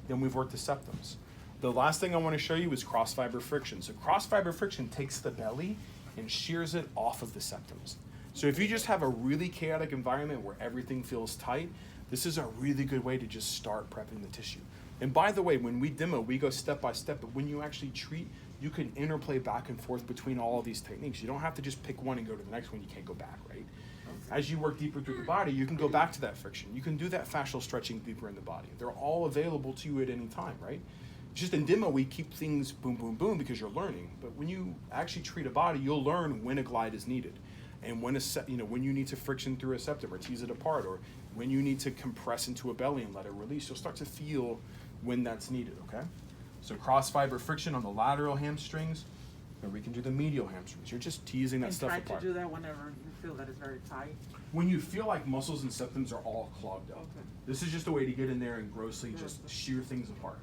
then we've worked the septums. The last thing I want to show you is cross fiber friction. So cross fiber friction takes the belly and shears it off of the septums. So if you just have a really chaotic environment where everything feels tight, this is a really good way to just start prepping the tissue. And by the way, when we demo, we go step by step, but when you actually treat, you can interplay back and forth between all of these techniques. You don't have to just pick one and go to the next one. You can't go back, right? As you work deeper through the body, you can go back to that friction. You can do that fascial stretching deeper in the body. They're all available to you at any time, right? Just in demo, we keep things boom, boom, boom because you're learning. But when you actually treat a body, you'll learn when a glide is needed, and when when you need to friction through a septum or tease it apart, or when you need to compress into a belly and let it release. You'll start to feel when that's needed. Okay. So cross fiber friction on the lateral hamstrings, or we can do the medial hamstrings. You're just teasing that stuff apart. And try to do that whenever you feel that it's very tight. When you feel like muscles and septums are all clogged up. Okay. This is just a way to get in there and grossly just shear things apart.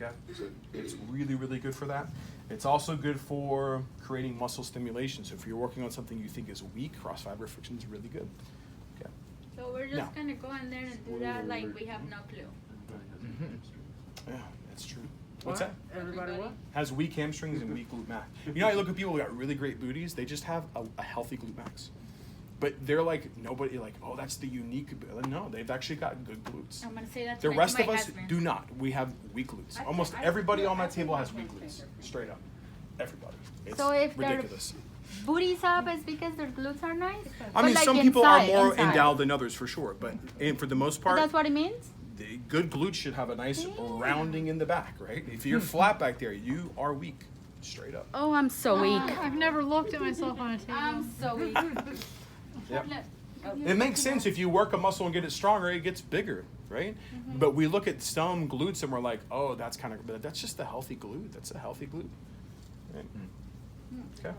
Okay, so it's really, really good for that. It's also good for creating muscle stimulation. So if you're working on something you think is weak, cross fiber friction is really good. Okay. So we're just gonna go in there and do that like we have no clue. Yeah, that's true. What's that? Everybody what? Has weak hamstrings and weak glute max. You know, I look at people who got really great booties, they just have a healthy glute max. But they're like, nobody like, oh, that's the unique. No, they've actually got good glutes. I'm gonna say that The to rest my of us husband. do not. We have weak glutes. Almost everybody on my table has weak glutes. Straight up. Everybody. It's So if ridiculous. their booties up is because their glutes are nice? I mean, But like some people are more inside. endowed than others for sure. But for the most But part, that's what it means? the good glutes should have a nice rounding in the back, right? If you're flat back there, you are weak. Straight up. Oh, I'm so weak. I've never looked at myself on a table. I'm so weak. Yep. It makes sense if you work a muscle and get it stronger, it gets bigger, right? But we look at some glutes and we're like, oh, that's kind of, but that's just a healthy glute. That's a healthy glute. Right? Okay.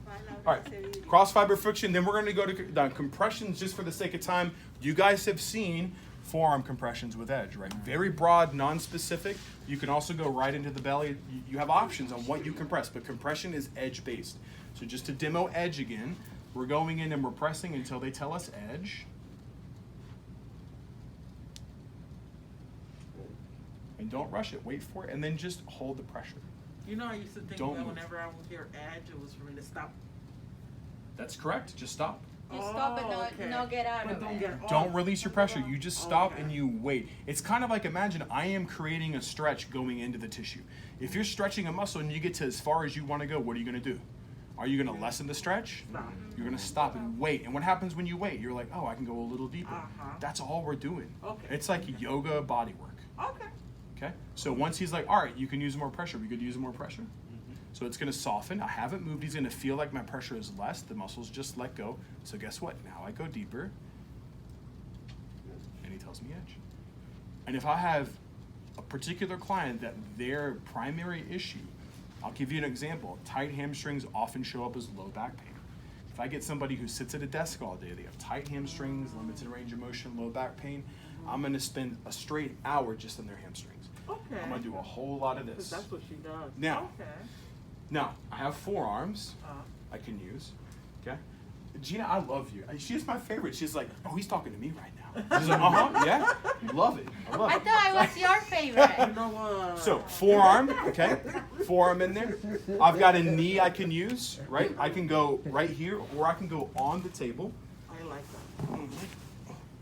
All right. Cross fiber friction. Then we're going to go to compressions just for the sake of time. You guys have seen forearm compressions with edge, right? Very broad, non-specific. You can also go right into the belly. You have options on what you compress, but compression is edge-based. So just to demo edge again, we're going in and we're pressing until they tell us edge. And don't rush it. Wait for it, and then just hold the pressure. You know, I used to think Don't that move. whenever I would hear edge, it was for me to stop. That's correct. Just stop. You stop and okay. no get out But of don't it. get Don't off. release your pressure. You just stop Okay. and you wait. It's kind of like, imagine I am creating a stretch going into the tissue. If you're stretching a muscle and you get to as far as you want to go, what are you going to do? Are you going to lessen the stretch? Stop. You're going to stop and wait. And what happens when you wait? You're like, oh, I can go a little deeper. That's all we're doing. Okay. It's like yoga body work. Okay. Okay? So once he's like, all right, you can use more pressure. We could use more pressure. So it's going to soften. I haven't moved. He's going to feel like my pressure is less. The muscles just let go. So guess what? Now I go deeper. And he tells me edge. And if I have a particular client that their primary issue, I'll give you an example. Tight hamstrings often show up as low back pain. If I get somebody who sits at a desk all day, they have tight hamstrings, limited range of motion, low back pain, I'm going to spend a straight hour just on their hamstrings. Okay. I'm going to do a whole lot of Because this. that's what she does. Now. Okay. Now, I have forearms I can use, okay? Gina, I love you. She's my favorite. She's like, oh, he's talking to me right now. She's like, yeah, love it. I love I it. thought I was your favorite. You know what? So, forearm, okay? Forearm in there. I've got a knee I can use, right? I can go right here, or I can go on the table. I like that.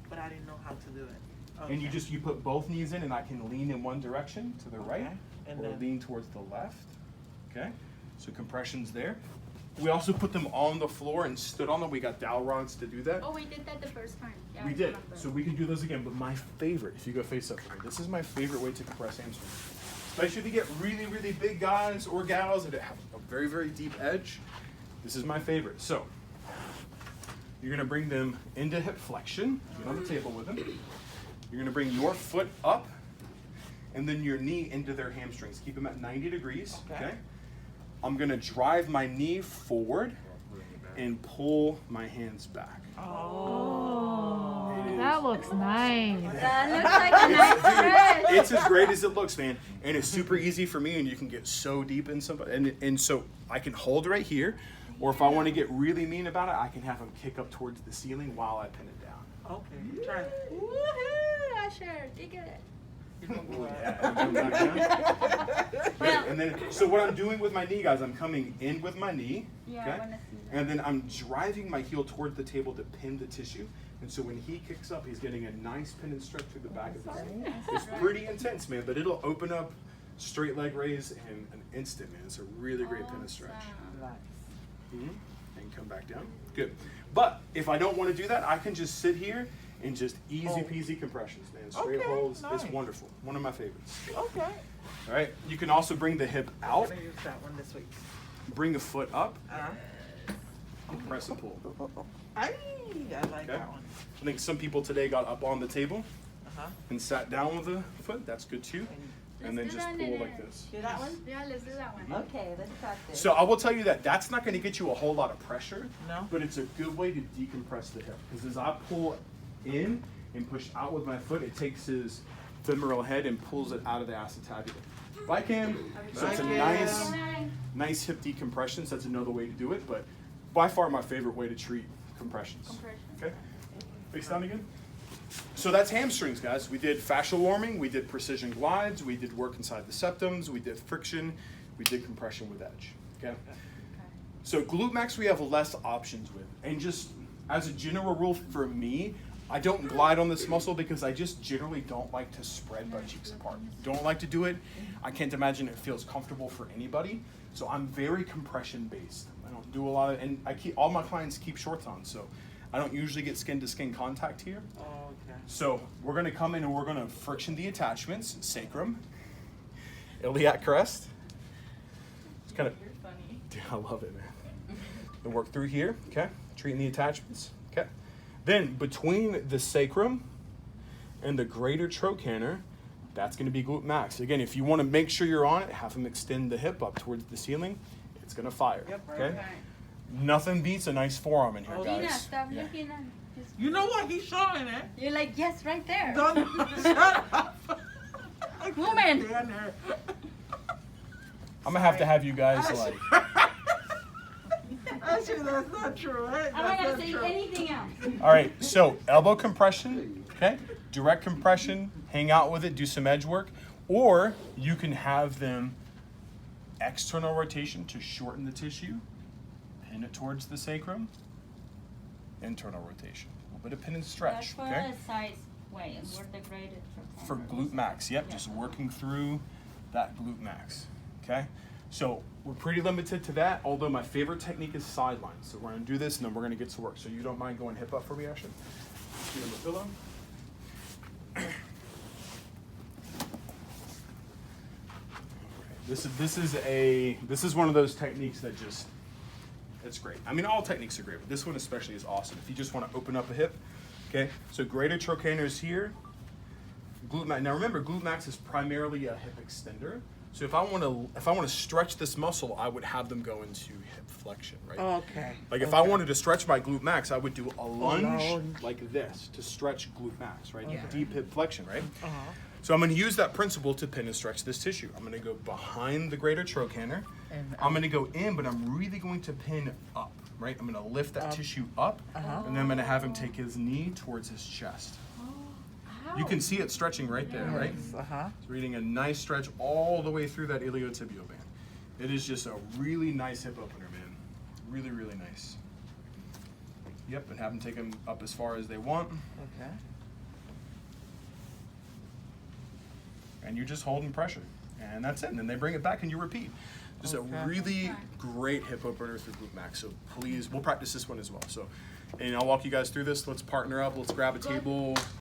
But I didn't know how to do it. Okay. And you put both knees in, and I can lean in one direction to the right, Okay. And or then- lean towards the left, okay? So compression's there. We also put them on the floor and stood on them. We got dowel rods to do that. Oh, we did that the first time. Yeah, We I did. remember. So we can do those again. But my favorite, if you go face up for me, this is my favorite way to compress hamstrings. Especially if you get really, really big guys or gals that have a very, very deep edge. This is my favorite. So you're going to bring them into hip flexion. Get on the table with them. You're going to bring your foot up and then your knee into their hamstrings. Keep them at 90 degrees. Okay. I'm going to drive my knee forward and pull my hands back. Oh, that looks nice. That looks like a nice stretch. It's as great as it looks, man. And it's super easy for me, and you can get so deep in somebody. And so I can hold right here, or if I want to get really mean about it, I can have them kick up towards the ceiling while I pin it down. Okay. Try it. Woohoo, Usher, you get it. Yeah, and come back down. Good. And then, so what I'm doing with my knee, guys, I'm coming in with my knee, Yeah, okay? I wanna see that. And then I'm driving my heel toward the table to pin the tissue. And so when he kicks up, he's getting a nice pin and stretch through the back of his knee. It's pretty intense, man, but it'll open up straight leg raise in an instant, man. It's a really great pin and stretch. Nice. And come back down. Good. But if I don't want to do that, I can just sit here and just easy peasy compressions, man. Straight Okay, holds. nice. It's wonderful. One of my favorites. Okay. All right. You can also bring the hip I'm out, gonna use that one this week. bring the foot up, Uh-huh. and press and pull. I like Okay. that one. I think some people today got up on the table Uh-huh. and sat down with the foot. That's good too. And then Let's do just that, pull Nene. like this. Do that one? Yeah, let's do that one. Okay, let's try this. So I will tell you that that's not going to get you a whole lot of pressure, No? but it's a good way to decompress the hip. Because as I pull in and push out with my foot, it takes his femoral head and pulls it out of the acetabulum. Bye, Cam. So it's a Bye, nice, Cam. nice hip decompression. So that's another way to do it, but by far my favorite way to treat compressions. Compression. Okay, face down again. So that's hamstrings, guys. We did fascial warming, we did precision glides, we did work inside the septums, we did friction, we did compression with edge. Okay. So glute max we have less options with, and just as a general rule for me, I don't glide on this muscle because I just generally don't like to spread butt cheeks apart. Don't like to do it. I can't imagine it feels comfortable for anybody. So I'm very compression based. I don't do a lot of, and I keep all my clients keep shorts on, so I don't usually get skin to skin contact here. Okay. So we're gonna come in and we're gonna friction the attachments, sacrum, iliac crest. It's kind of, You're funny. dude, I love it, man. And work through here, okay? Treating the attachments, okay? Then between the sacrum and the greater trochanter, that's gonna be glute max. Again, if you wanna make sure you're on it, have them extend the hip up towards the ceiling. It's gonna fire, Yep, right. okay? Nothing beats a nice forearm in here, Oh, guys. Gina, stop Yeah. looking at his. You know what? He's showing it. You're like, yes, right there. Don't shut up. Woman. Stand there. I'm gonna have to have you guys like, Actually, that's not true. Right? I'm not That's gonna not say true. anything else. all right, so elbow compression, okay? Direct compression, hang out with it, do some edge work, or you can have them external rotation to shorten the tissue, pin it towards the sacrum, internal rotation, a little bit of pin and That's stretch, for okay? the size way, and we're the graded For glute max, yep, Yeah. just working through that glute max, okay? So we're pretty limited to that, although my favorite technique is sideline. So we're gonna do this and then we're gonna get to work. So you don't mind going hip up for me, Ashley? Get on the pillow. This is one of those techniques that just, it's great. I mean, all techniques are great, but this one especially is awesome. If you just want to open up a hip, okay? So greater trochanter is here. Glute max. Now remember, glute max is primarily a hip extender. So if I want to stretch this muscle, I would have them go into hip flexion, right? Okay. Like if I wanted to stretch my glute max, I would do a lunge lunge. like this to stretch glute max, right? Yeah. Deep hip flexion, right? Uh-huh. So I'm going to use that principle to pin and stretch this tissue. I'm going to go behind the greater trochanter. And I'm going to go in, but I'm really going to pin up, right? I'm going to lift that tissue up, Uh-huh. and then I'm going to have him take his knee towards his chest. You can see it stretching right there, right? Uh-huh. It's reading a nice stretch all the way through that iliotibial band. It is just a really nice hip opener, man. Really, really nice. Yep, and have them take them up as far as they want. Okay. And you're just holding pressure. And that's it. And then they bring it back and you repeat. Just a Okay. really great hip opener through glute max. So please, we'll practice this one as well. So, and I'll walk you guys through this. Let's partner up. Let's grab a table.